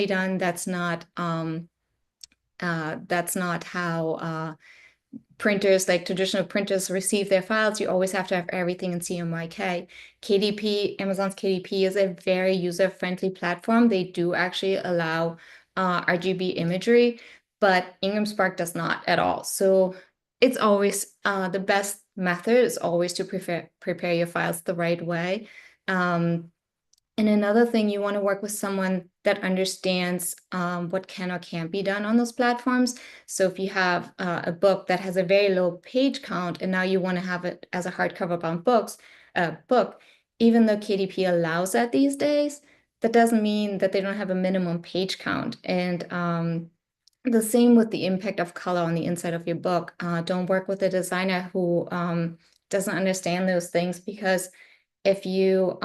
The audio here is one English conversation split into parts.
done. That's not how printers, like traditional printers, receive their files. You always have to have everything in CMYK. KDP, Amazon's KDP is a very user-friendly platform. They do actually allow RGB imagery, but Ingram Spark does not at all. So it's always the best method is always to prepare your files the right way. And another thing, you want to work with someone that understands what can or can't be done on those platforms. So if you have a book that has a very low page count, and now you want to have it as a hardcover bound book, even though KDP allows that these days, that doesn't mean that they don't have a minimum page count. And the same with the impact of color on the inside of your book. Don't work with a designer who doesn't understand those things, because if you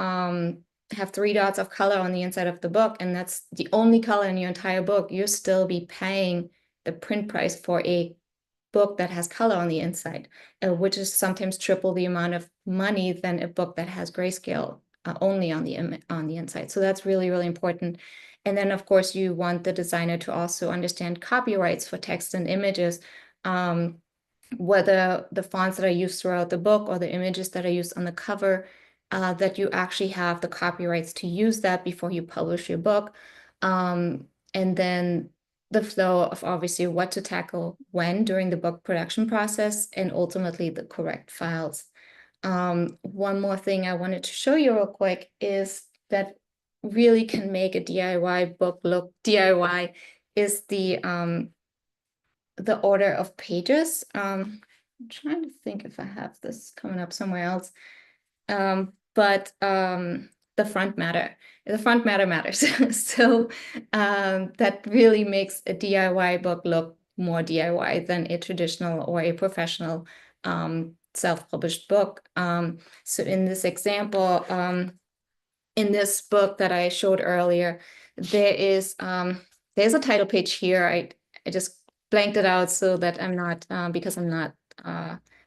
have 3 dots of color on the inside of the book, and that's the only color in your entire book, you'll still be paying the print price for a book that has color on the inside, which is sometimes triple the amount of money than a book that has grayscale only on the inside. So that's really, really important. And then, of course, you want the designer to also understand copyrights for text and images, whether the fonts that are used throughout the book or the images that are used on the cover, that you actually have the copyrights to use that before you publish your book. And then the flow of obviously what to tackle when during the book production process, and ultimately the correct files. One more thing I wanted to show you real quick is that really can make a DIY book look DIY is the order of pages. I'm trying to think if I have this coming up somewhere else. But the front matter matters. So that really makes a DIY book look more DIY than a traditional or a professional self-published book. So in this example, in this book that I showed earlier, there's a title page here. I just blanked it out so that I'm not, because I'm not,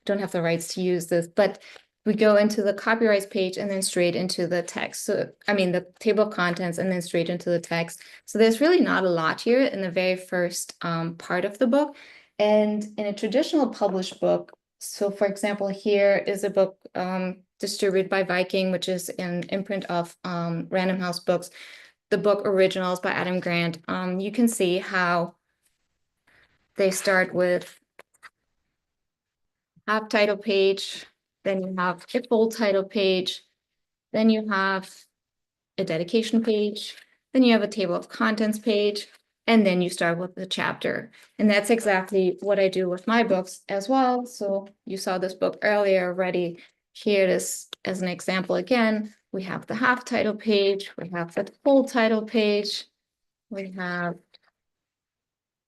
don't have the rights to use this, but we go into the copyrights page and then straight into the text. So, I mean, the table of contents and then straight into the text. So there's really not a lot here in the very first part of the book. And in a traditional published book, so for example, here is a book distributed by Viking, which is an imprint of Random House Books. The book Originals by Adam Grant. You can see how they start with half title page, then you have a full title page, then you have a dedication page, then you have a table of contents page, and then you start with the chapter. And that's exactly what I do with my books as well. So you saw this book earlier already. Here it is as an example again. We have the half title page, we have the full title page, we have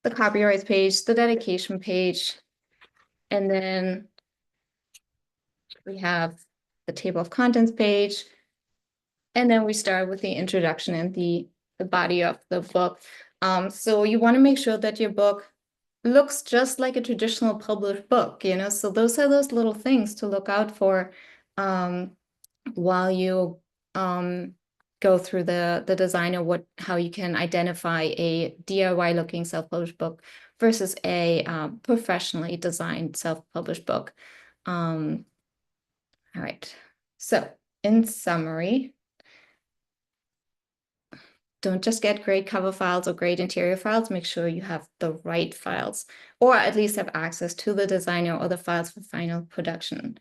the copyrights page, the dedication page, and then we have the table of contents page, and then we start with the introduction and the body of the book. So you want to make sure that your book looks just like a traditional published book, you know, so those are those little things to look out for while you go through the design of how you can identify a DIY looking self-published book versus a professionally designed self-published book. All right, so in summary, don't just get great cover files or great interior files. Make sure you have the right files, or at least have access to the designer or the files for final production.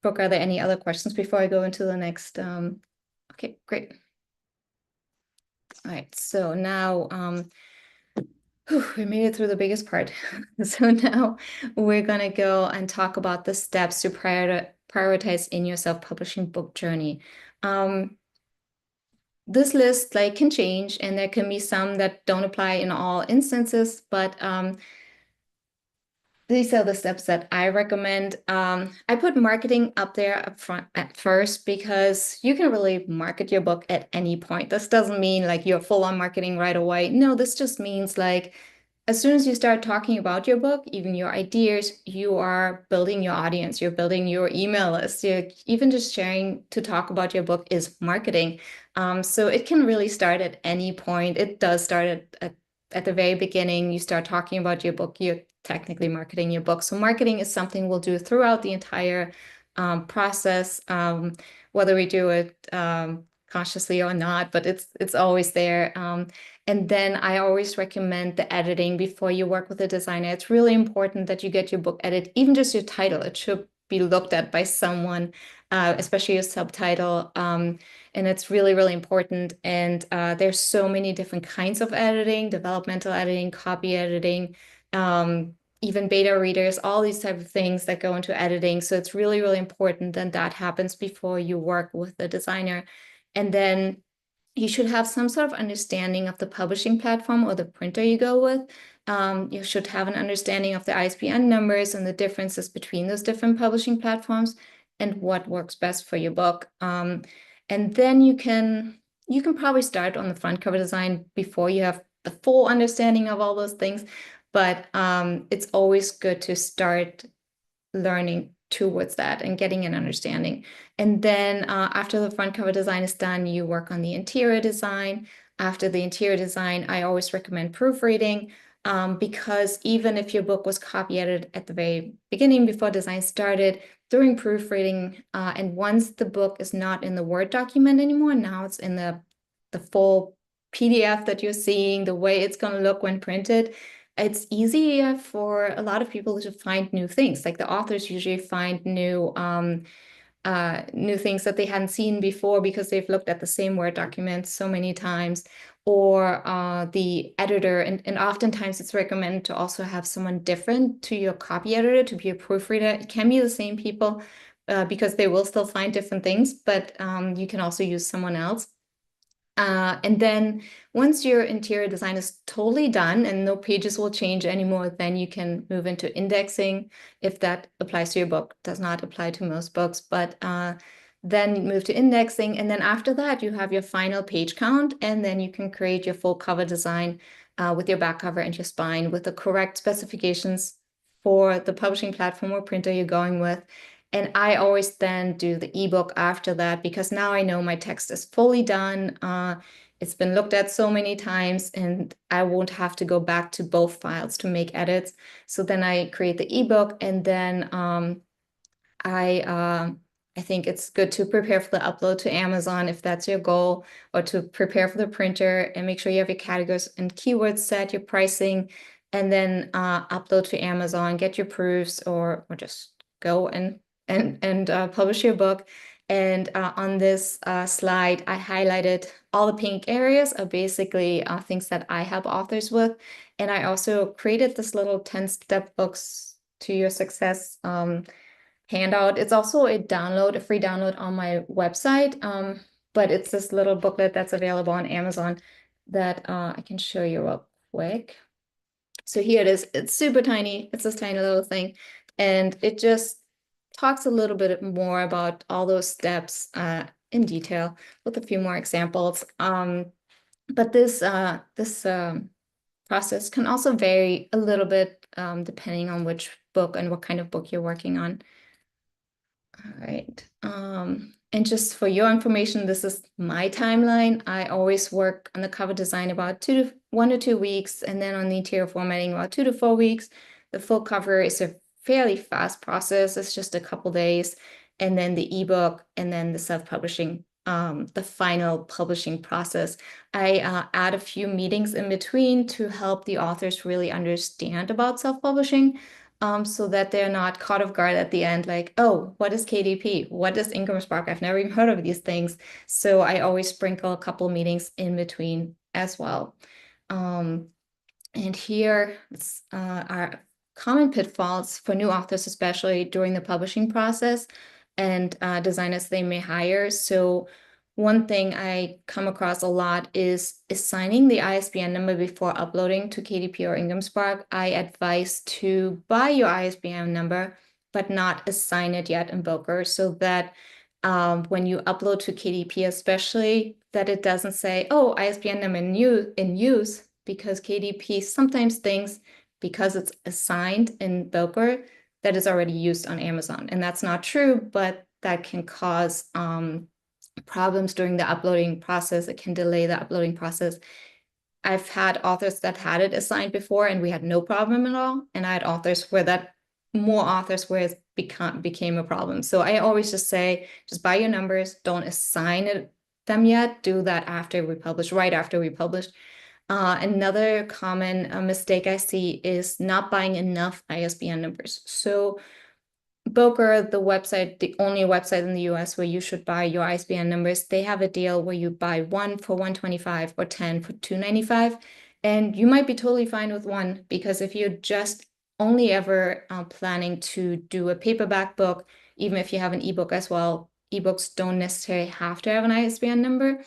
Brooke, are there any other questions before I go into the next? Okay, great. All right, so now we made it through the biggest part. So now we're gonna go and talk about the steps to prioritize in your self-publishing book journey. This list can change, and there can be some that don't apply in all instances, but these are the steps that I recommend. I put marketing up there up front at first, because you can really market your book at any point. This doesn't mean you're full on marketing right away. No, this just means as soon as you start talking about your book, even your ideas, you are building your audience, you're building your email list. You're even just sharing to talk about your book is marketing. So it can really start at any point. It does start at the very beginning. You start talking about your book, you're technically marketing your book. So marketing is something we'll do throughout the entire process, whether we do it consciously or not, but it's always there. And then I always recommend the editing before you work with a designer. It's really important that you get your book edited, even just your title. It should be looked at by someone, especially your subtitle. And it's really, really important. And there's so many different kinds of editing, developmental editing, copy editing, even beta readers, all these type of things that go into editing. So it's really, really important that that happens before you work with the designer. And then you should have some sort of understanding of the publishing platform or the printer you go with. You should have an understanding of the ISBN numbers and the differences between those different publishing platforms and what works best for your book. And then you can probably start on the front cover design before you have the full understanding of all those things. But it's always good to start learning towards that and getting an understanding. And then after the front cover design is done, you work on the interior design. After the interior design, I always recommend proofreading because even if your book was copy edited at the very beginning before design started, during proofreading, and once the book is not in the Word document anymore, now it's in the full PDF that you're seeing, the way it's going to look when printed, it's easier for a lot of people to find new things. Like the authors usually find new things that they hadn't seen before because they've looked at the same Word document so many times, or the editor. And oftentimes it's recommended to also have someone different to your copy editor to be a proofreader. It can be the same people because they will still find different things, but you can also use someone else. And then once your interior design is totally done and no pages will change anymore, then you can move into indexing if that applies to your book. Does not apply to most books, but then move to indexing. And then after that, you have your final page count, and then you can create your full cover design with your back cover and your spine with the correct specifications for the publishing platform or printer you're going with. And I always then do the ebook after that because now I know my text is fully done. It's been looked at so many times and I won't have to go back to both files to make edits. So then I create the ebook, and then I think it's good to prepare for the upload to Amazon if that's your goal, or to prepare for the printer and make sure you have your categories and keywords set, your pricing, and then upload to Amazon, get your proofs, or just go and publish your book. And on this slide, I highlighted all the pink areas are basically things that I help authors with. And I also created this little 10-step books to your success handout. It's also a free download on my website. But it's this little booklet that's available on Amazon that I can show you real quick. So here it is. It's super tiny. It's this tiny little thing. And it just talks a little bit more about all those steps in detail with a few more examples. But this process can also vary a little bit depending on which book and what kind of book you're working on. All right. And just for your information, this is my timeline. I always work on the cover design about 1 to 2 weeks, and then on the interior formatting about 2 to 4 weeks. The full cover is a fairly fast process. It's just a couple days, and then the ebook, and then the self-publishing, the final publishing process. I add a few meetings in between to help the authors really understand about self-publishing. So that they're not caught off guard at the end, like, oh, what is KDP? What is IncomeSpark? I've never even heard of these things. So I always sprinkle a couple meetings in between as well. And here are common pitfalls for new authors, especially during the publishing process, and designers they may hire. So one thing I come across a lot is assigning the ISBN number before uploading to KDP or IncomeSpark. I advise to buy your ISBN number, but not assign it yet in Booker, so that when you upload to KDP, especially, that it doesn't say, oh, ISBN number in use, because KDP sometimes thinks because it's assigned in Booker that is already used on Amazon. And that's not true, but that can cause problems during the uploading process. It can delay the uploading process. I've had authors that had it assigned before and we had no problem at all. And I had authors where more authors where it became a problem. So I always just say, just buy your numbers, don't assign them yet. Do that after we publish, right after we publish. Another common mistake I see is not buying enough ISBN numbers. So Bowker, the only website in the US where you should buy your ISBN numbers, they have a deal where you buy one for $125 or 10 for $295. And you might be totally fine with one, because if you're just only ever planning to do a paperback book, even if you have an ebook as well, ebooks don't necessarily have to have an ISBN number,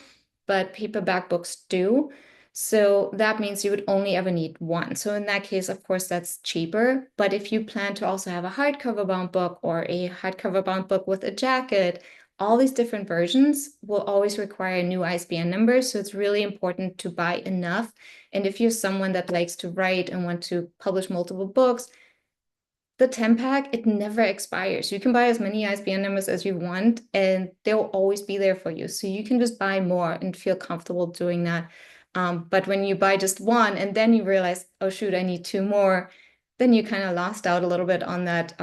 but paperback books do. So that means you would only ever need one. So in that case, of course, that's cheaper. But if you plan to also have a hardcover bound book or a hardcover bound book with a jacket, all these different versions will always require new ISBN numbers. So it's really important to buy enough. And if you're someone that likes to write and want to publish multiple books, the 10-pack, it never expires. You can buy as many ISBN numbers as you want, and they'll always be there for you. So you can just buy more and feel comfortable doing that. But when you buy just one and then you realize, oh shoot, I need two more, then you kind of lost out a little bit on that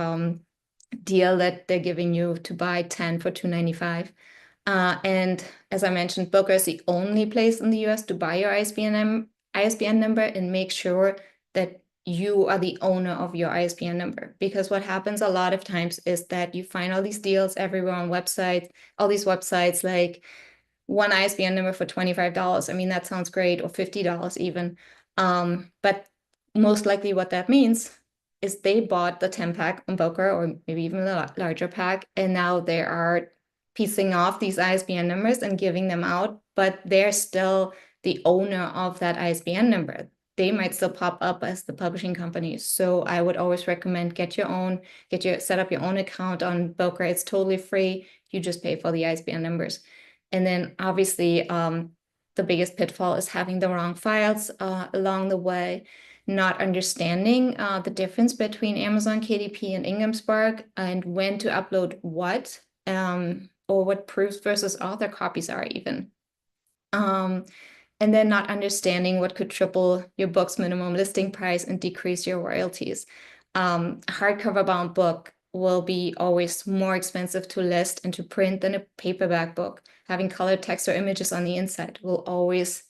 deal that they're giving you to buy 10 for $295. And as I mentioned, Booker is the only place in the US to buy your ISBN number, and make sure that you are the owner of your ISBN number. Because what happens a lot of times is that you find all these deals everywhere on websites, all these websites like one ISBN number for $25. I mean, that sounds great, or $50 even. But most likely what that means is they bought the 10-pack on Bowker, or maybe even the larger pack, and now they are piecing off these ISBN numbers and giving them out, but they're still the owner of that ISBN number. They might still pop up as the publishing company. So I would always recommend set up your own account on Bowker. It's totally free. You just pay for the ISBN numbers. And then obviously the biggest pitfall is having the wrong files along the way, not understanding the difference between Amazon KDP and Ingham Spark, and when to upload what, or what proofs versus author copies are even. And then not understanding what could triple your book's minimum listing price and decrease your royalties. A hardcover bound book will be always more expensive to list and to print than a paperback book. Having colored text or images on the inside will always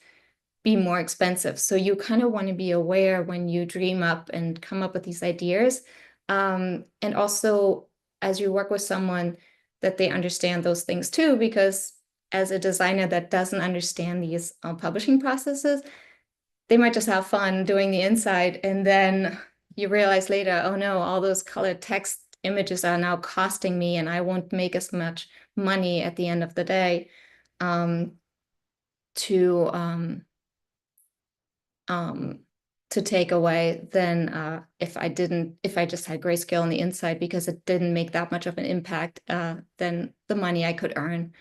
be more expensive. So you kind of want to be aware when you dream up and come up with these ideas. And also, as you work with someone, that they understand those things too, because as a designer that doesn't understand these publishing processes, they might just have fun doing the inside, and then you realize later, oh no, all those colored text images are now costing me, and I won't make as much money at the end of the day to take away than if I just had grayscale on the inside, because it didn't make that much of an impact than the money I could earn.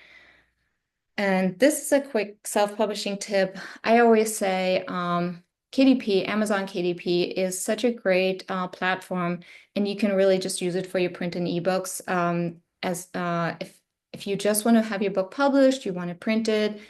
And this is a quick self-publishing tip. I always say KDP, Amazon KDP is such a great platform, and you can really just use it for your print and ebooks. If you just want to have your book published, you want to print it,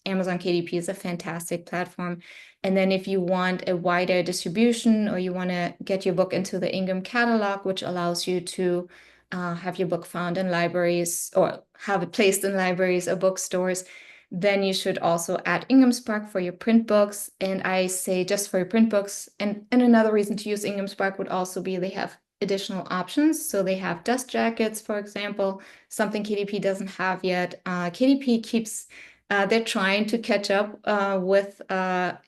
Amazon KDP is a fantastic platform. And then if you want a wider distribution, or you want to get your book into the Ingham catalog, which allows you to have your book found in libraries, or have it placed in libraries or bookstores, then you should also add Ingham Spark for your print books. And I say just for your print books. And another reason to use Ingham Spark would also be they have additional options. So they have dust jackets, for example, something KDP doesn't have yet. KDP keeps they're trying to catch up with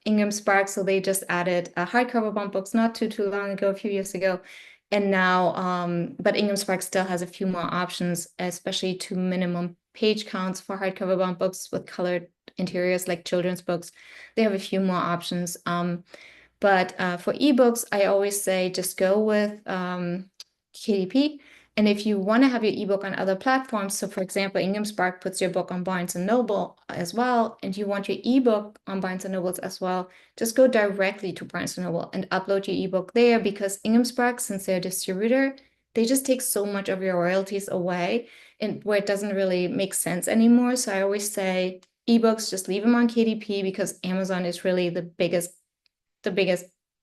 Ingham Spark, so they just added hardcover bound books not too long ago, a few years ago. And now, but Ingham Spark still has a few more options, especially to minimum page counts for hardcover bound books with colored interiors like children's books. They have a few more options. But for ebooks, I always say just go with KDP. And if you want to have your ebook on other platforms, so for example, Ingham Spark puts your book on Barnes & Noble as well, and you want your ebook on Barnes & Noble as well, just go directly to Barnes & Noble and upload your ebook there, because Ingham Spark, since they're a distributor, they just take so much of your royalties away. and where it doesn't really make sense anymore. So I always say ebooks, just leave them on KDP, because Amazon is really the biggest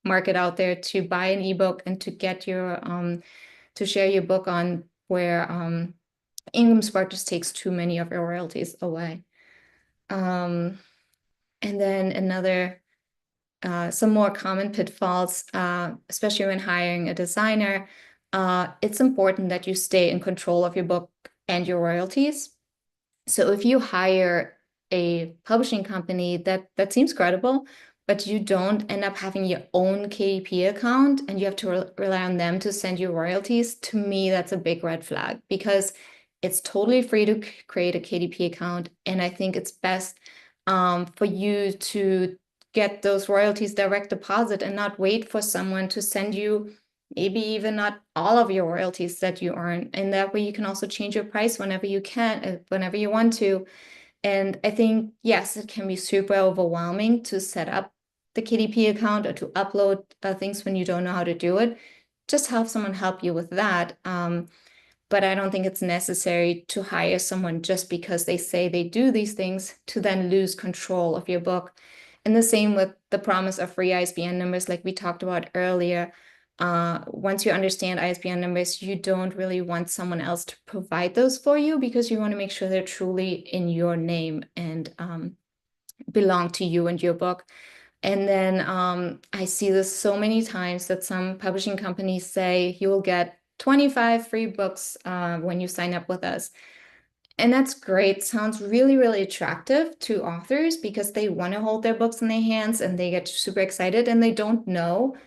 market out there to buy an ebook and to get your to share your book on, where Ingram Spark just takes too many of your royalties away. And then some more common pitfalls, especially when hiring a designer. It's important that you stay in control of your book and your royalties. So if you hire a publishing company that seems credible, but you don't end up having your own KDP account and you have to rely on them to send you royalties, to me, that's a big red flag, because it's totally free to create a KDP account. And I think it's best for you to get those royalties direct deposit and not wait for someone to send you maybe even not all of your royalties that you earn. And that way you can also change your price whenever you can, whenever you want to. And I think, yes, it can be super overwhelming to set up the KDP account or to upload things when you don't know how to do it. Just have someone help you with that. But I don't think it's necessary to hire someone just because they say they do these things to then lose control of your book. And the same with the promise of free ISBN numbers, like we talked about earlier. Once you understand ISBN numbers, you don't really want someone else to provide those for you, because you want to make sure they're truly in your name and belong to you and your book. And then I see this so many times that some publishing companies say you will get 25 free books when you sign up with us. And that's great. Sounds really, really attractive to authors, because they want to hold their books in their hands and they get super excited, and they don't know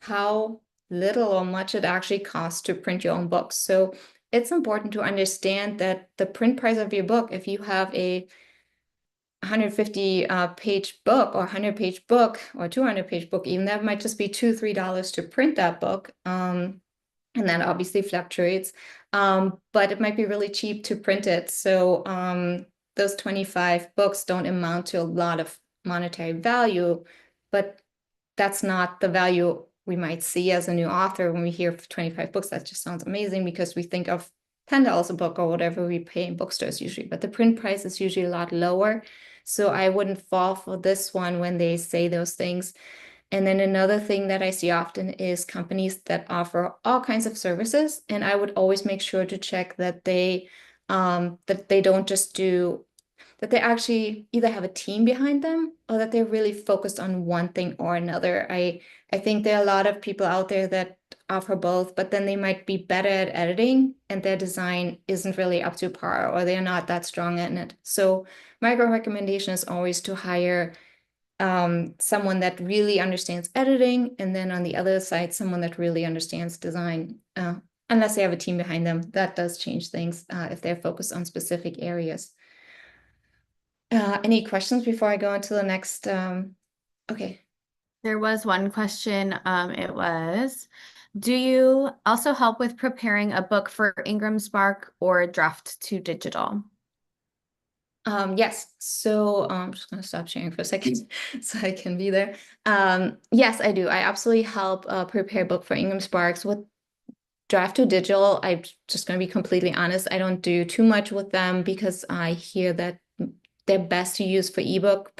how little or much it actually costs to print your own books. So it's important to understand that the print price of your book, if you have a 150 page book or 100-page book or 200-page book, even, that might just be $2-3 to print that book. And that obviously fluctuates, but it might be really cheap to print it. So those 25 books don't amount to a lot of monetary value, but that's not the value we might see as a new author when we hear 25 books. That just sounds amazing, because we think of $10 a book or whatever we pay in bookstores usually, but the print price is usually a lot lower. So I wouldn't fall for this one when they say those things. And then another thing that I see often is companies that offer all kinds of services. And I would always make sure to check that they don't just do, that they actually either have a team behind them or that they're really focused on one thing or another. I think there are a lot of people out there that offer both, but then they might be better at editing and their design isn't really up to par, or they're not that strong in it. So my recommendation is always to hire someone that really understands editing, and then on the other side, someone that really understands design. Unless they have a team behind them, that does change things if they're focused on specific areas. Any questions before I go into the next? Okay. There was one question. It was, do you also help with preparing a book for Ingram Spark or Draft to Digital? Yes, so I'm just going to stop sharing for a second so I can be there. Yes, I do. I absolutely help prepare a book for Ingram Sparks. With Draft to Digital, I'm just going to be completely honest, I don't do too much with them, because I hear that they're best to use for ebook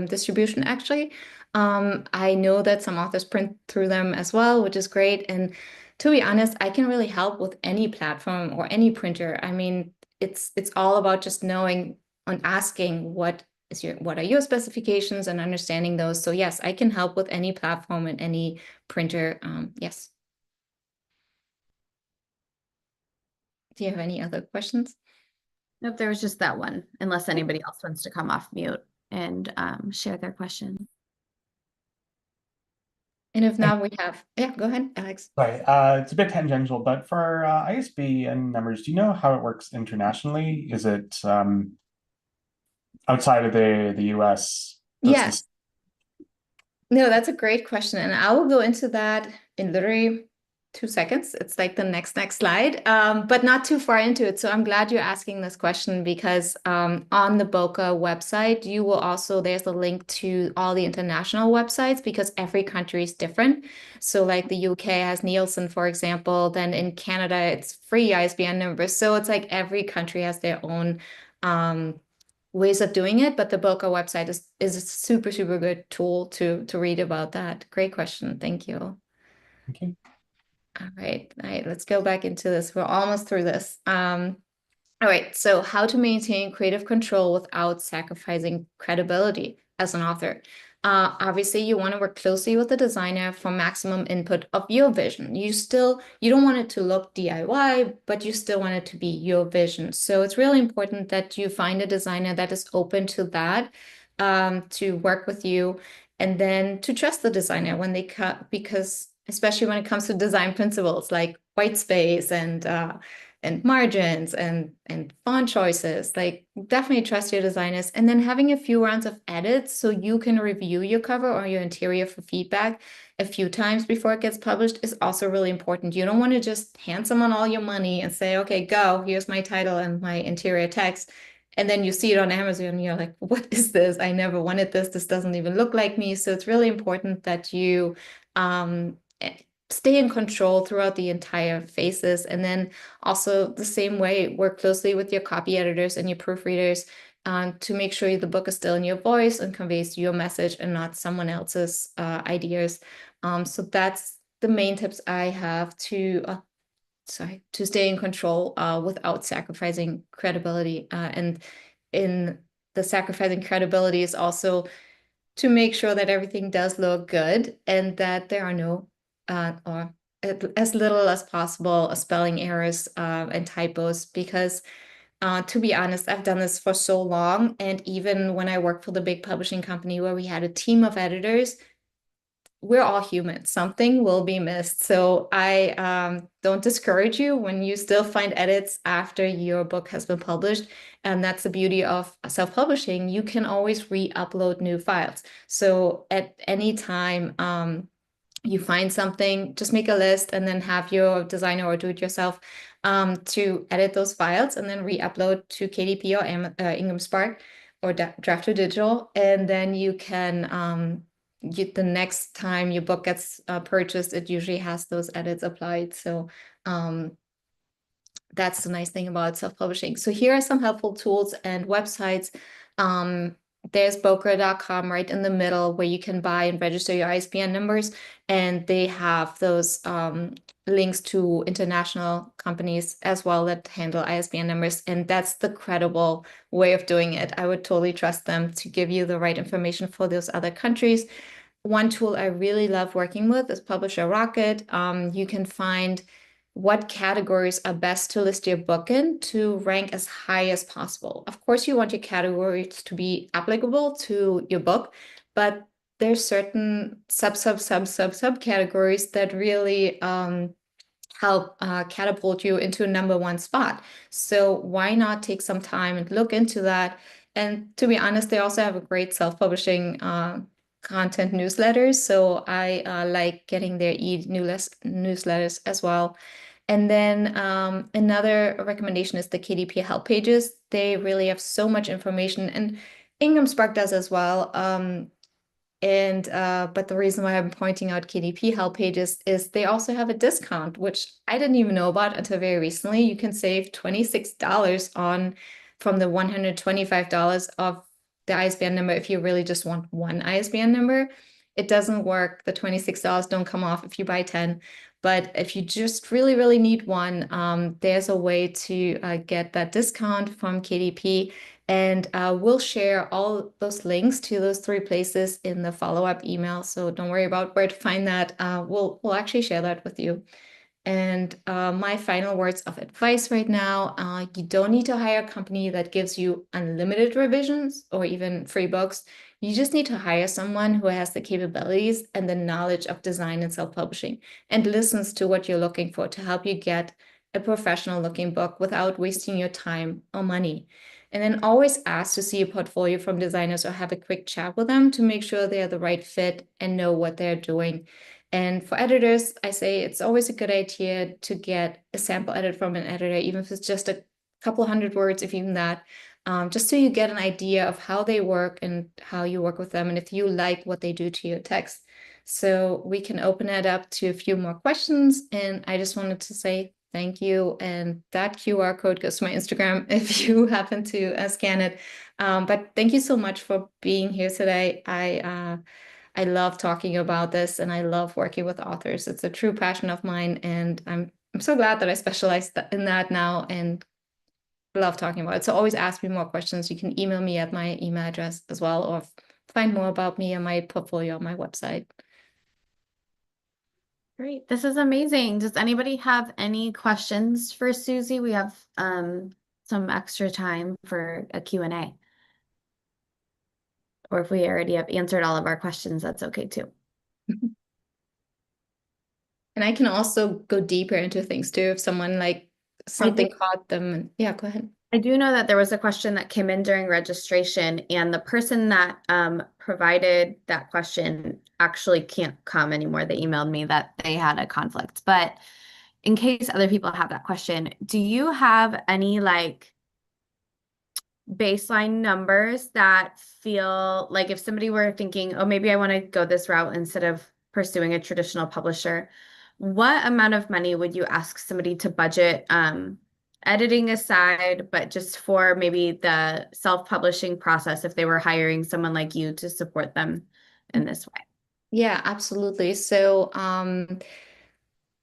distribution, actually. I know that some authors print through them as well, which is great. And to be honest, I can really help with any platform or any printer. I mean, it's all about just knowing and asking what are your specifications and understanding those. So yes, I can help with any platform and any printer. Yes. Do you have any other questions? Nope, there was just that one, unless anybody else wants to come off mute and share their question. And if not, we have, yeah, go ahead, Alex. Sorry, it's a bit tangential, but for ISBN numbers, do you know how it works internationally? Is it outside of the US? Yes. No, that's a great question. And I will go into that in literally 2 seconds. It's like the next slide, but not too far into it. So I'm glad you're asking this question because on the Boca website, you will also, there's a link to all the international websites because every country is different. So like the UK has Nielsen, for example, then in Canada, it's free ISBN numbers. So it's like every country has their own ways of doing it, but the Boca website is a super, super good tool to read about that. Great question. Thank you. Okay. All right, let's go back into this. We're almost through this. All right, so how to maintain creative control without sacrificing credibility as an author. Obviously, you want to work closely with the designer for maximum input of your vision. You don't want it to look DIY, but you still want it to be your vision. So it's really important that you find a designer that is open to that, to work with you, and then to trust the designer when they cut, because especially when it comes to design principles like white space and margins and font choices, like definitely trust your designers. And then having a few rounds of edits so you can review your cover or your interior for feedback a few times before it gets published is also really important. You don't want to just hand someone all your money and say, okay, go, here's my title and my interior text. And then you see it on Amazon and you're like, what is this? I never wanted this. This doesn't even look like me. So it's really important that you stay in control throughout the entire phases. And then also the same way, work closely with your copy editors and your proofreaders to make sure the book is still in your voice and conveys your message and not someone else's ideas. So that's the main tips I have to stay in control without sacrificing credibility. And in the sacrificing credibility is also to make sure that everything does look good and that there are no or as little as possible spelling errors and typos, because to be honest, I've done this for so long, and even when I worked for the big publishing company where we had a team of editors, we're all human. Something will be missed. So I don't discourage you when you still find edits after your book has been published. And that's the beauty of self-publishing. You can always re-upload new files. So at any time you find something, just make a list and then have your designer or do-it-yourself to edit those files and then re-upload to KDP or Ingram Spark or Draft2Digital. And then you can the next time your book gets purchased, it usually has those edits applied. So that's the nice thing about self-publishing. So here are some helpful tools and websites. There's Boca.com right in the middle where you can buy and register your ISBN numbers. And they have those links to international companies as well that handle ISBN numbers. And that's the credible way of doing it. I would totally trust them to give you the right information for those other countries. One tool I really love working with is Publisher Rocket. You can find what categories are best to list your book in to rank as high as possible. Of course, you want your categories to be applicable to your book, but there's certain subcategories that really help catapult you into a #1 spot. So why not take some time and look into that? And to be honest, they also have a great self-publishing content newsletters. So I like getting their newsletters as well. And then another recommendation is the KDP help pages. They really have so much information, and Ingram Spark does as well. But the reason why I'm pointing out KDP help pages is they also have a discount, which I didn't even know about until very recently. You can save $26 from the $125 of the ISBN number if you really just want one ISBN number. It doesn't work. The $26 don't come off if you buy 10. But if you just really, really need one, there's a way to get that discount from KDP. And we'll share all those links to those 3 places in the follow-up email. So don't worry about where to find that. We'll actually share that with you. And my final words of advice right now, you don't need to hire a company that gives you unlimited revisions or even free books. You just need to hire someone who has the capabilities and the knowledge of design and self-publishing and listens to what you're looking for to help you get a professional looking book without wasting your time or money. And then always ask to see a portfolio from designers or have a quick chat with them to make sure they're the right fit and know what they're doing. And for editors, I say it's always a good idea to get a sample edit from an editor, even if it's just a couple hundred words, if even that, just so you get an idea of how they work and how you work with them, and if you like what they do to your text. So we can open it up to a few more questions. And I just wanted to say thank you. And that QR code goes to my Instagram if you happen to scan it. But thank you so much for being here today. I love talking about this and I love working with authors. It's a true passion of mine. And I'm so glad that I specialize in that now and love talking about it. So always ask me more questions. You can email me at my email address as well, or find more about me and my portfolio on my website. Great. This is amazing. Does anybody have any questions for Susie? We have some extra time for a Q&A. Or if we already have answered all of our questions, that's okay too. And I can also go deeper into things too if someone like something caught them. Yeah, go ahead. I do know that there was a question that came in during registration, and the person that provided that question actually can't come anymore. They emailed me that they had a conflict. But in case other people have that question, do you have any like baseline numbers that feel like if somebody were thinking, oh, maybe I want to go this route instead of pursuing a traditional publisher, what amount of money would you ask somebody to budget, editing aside, but just for maybe the self-publishing process if they were hiring someone like you to support them in this way? Yeah, absolutely. So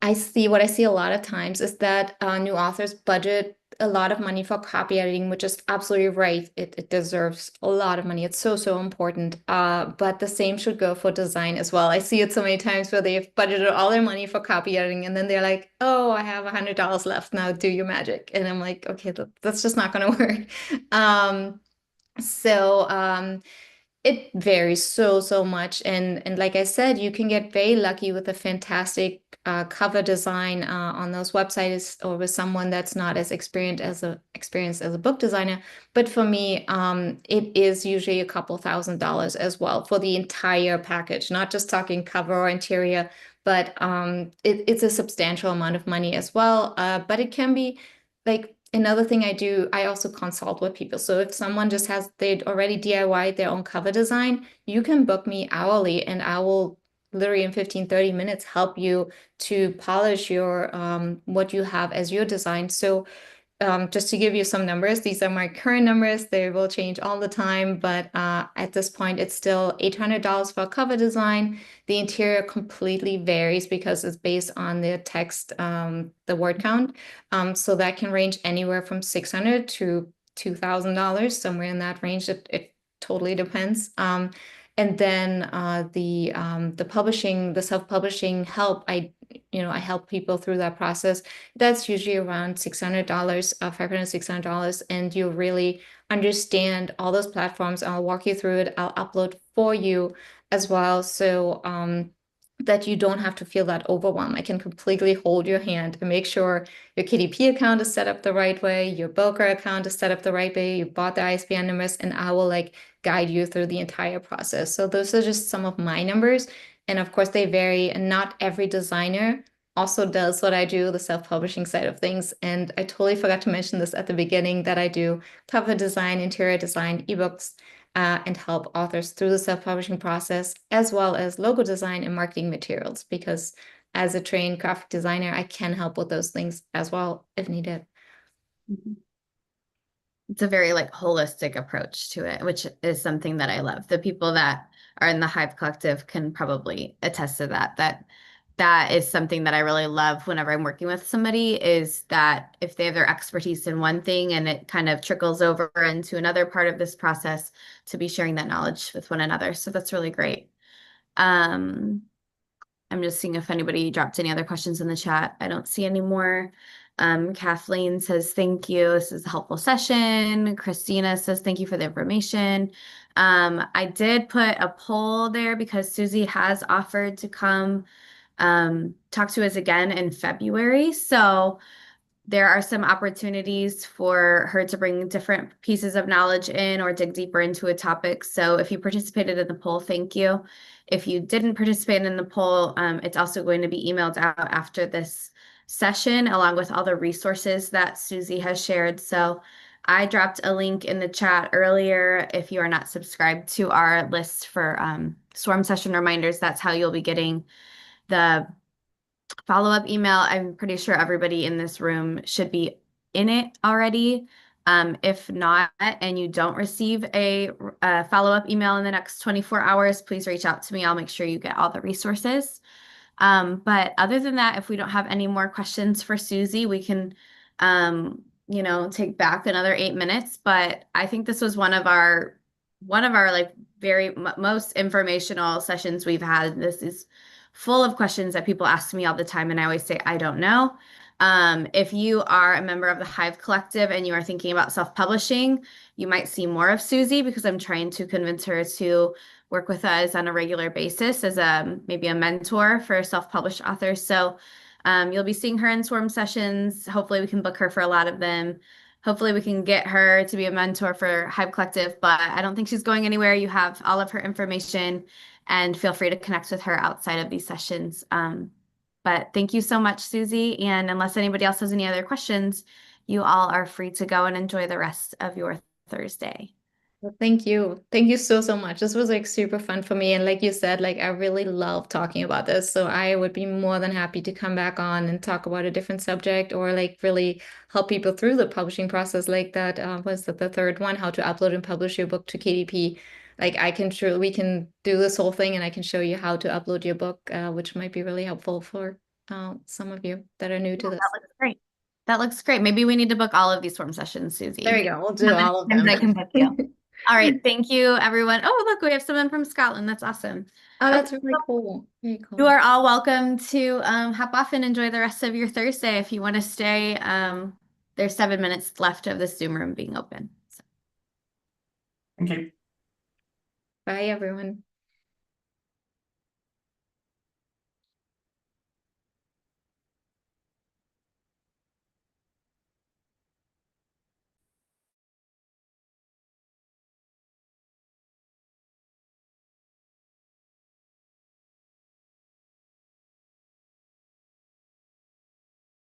I see what I see a lot of times is that new authors budget a lot of money for copy editing, which is absolutely right. It deserves a lot of money. It's so, so important. But the same should go for design as well. I see it so many times where they've budgeted all their money for copy editing and then they're like, oh, I have $100 left now, do your magic. And I'm like, okay, that's just not going to work. So it varies so, so much. And like I said, you can get very lucky with a fantastic cover design on those websites or with someone that's not as experienced as a book designer. But for me, it is usually a couple $1,000s as well for the entire package, not just talking cover or interior, but it's a substantial amount of money as well. But it can be like another thing I do, I also consult with people. So if someone just they'd already DIYed their own cover design, you can book me hourly and I will literally in 15, 30 minutes help you to polish your what you have as your design. So just to give you some numbers, these are my current numbers. They will change all the time, but at this point, it's still $800 for a cover design. The interior completely varies because it's based on the text, the word count. So that can range anywhere from $600 to $2,000, somewhere in that range. It totally depends. And then the publishing, the self-publishing help, I help people through that process. That's usually around $600, $500, $600, and you really understand all those platforms. I'll walk you through it. I'll upload for you as well, so that you don't have to feel that overwhelm. I can completely hold your hand and make sure your KDP account is set up the right way, your Bowker account is set up the right way, you bought the ISBN numbers, and I will like guide you through the entire process. So those are just some of my numbers. And of course, they vary, and not every designer also does what I do, the self-publishing side of things. And I totally forgot to mention this at the beginning that I do cover design, interior design, ebooks, and help authors through the self-publishing process, as well as logo design and marketing materials, because as a trained graphic designer, I can help with those things as well if needed. It's a very like holistic approach to it, which is something that I love. The people that are in the Hive Collective can probably attest to that. That is something that I really love whenever I'm working with somebody, is that if they have their expertise in one thing and it kind of trickles over into another part of this process, to be sharing that knowledge with one another. So that's really great. I'm just seeing if anybody dropped any other questions in the chat. I don't see any more. Kathleen says, thank you. This is a helpful session. Christina says, thank you for the information. I did put a poll there because Susie has offered to come talk to us again in February. So there are some opportunities for her to bring different pieces of knowledge in or dig deeper into a topic. So if you participated in the poll, thank you. If you didn't participate in the poll, it's also going to be emailed out after this session, along with all the resources that Susie has shared. So I dropped a link in the chat earlier. If you are not subscribed to our list for swarm session reminders, that's how you'll be getting the follow-up email. I'm pretty sure everybody in this room should be in it already. If not, and you don't receive a follow-up email in the next 24 hours, please reach out to me. I'll make sure you get all the resources. But other than that, if we don't have any more questions for Susie, we can, take back another 8 minutes. But I think this was one of our like most informational sessions we've had. This is full of questions that people ask me all the time, and I always say, I don't know. If you are a member of the Hive Collective and you are thinking about self-publishing, you might see more of Susie because I'm trying to convince her to work with us on a regular basis as maybe a mentor for self-published authors. So you'll be seeing her in swarm sessions. Hopefully we can book her for a lot of them. Hopefully we can get her to be a mentor for Hive Collective, but I don't think she's going anywhere. You have all of her information, and feel free to connect with her outside of these sessions. But thank you so much, Susie. And unless anybody else has any other questions, you all are free to go and enjoy the rest of your Thursday. Well, thank you. Thank you so, so much. This was like super fun for me. And like you said, like I really love talking about this. So I would be more than happy to come back on and talk about a different subject or like really help people through the publishing process like that. Was the third one, how to upload and publish your book to KDP. Like we can do this whole thing and I can show you how to upload your book, which might be really helpful for some of you that are new to this. That looks great. That looks great. Maybe we need to book all of these swarm sessions, Susie. There you go. We'll do all of them. I can book you. All right. Thank you, everyone. Oh, look, we have someone from Scotland. That's awesome. Oh, that's really cool. Very cool. You are all welcome to hop off and enjoy the rest of your Thursday. If you want to stay, there's 7 minutes left of the Zoom room being open. So. Okay. Bye, everyone.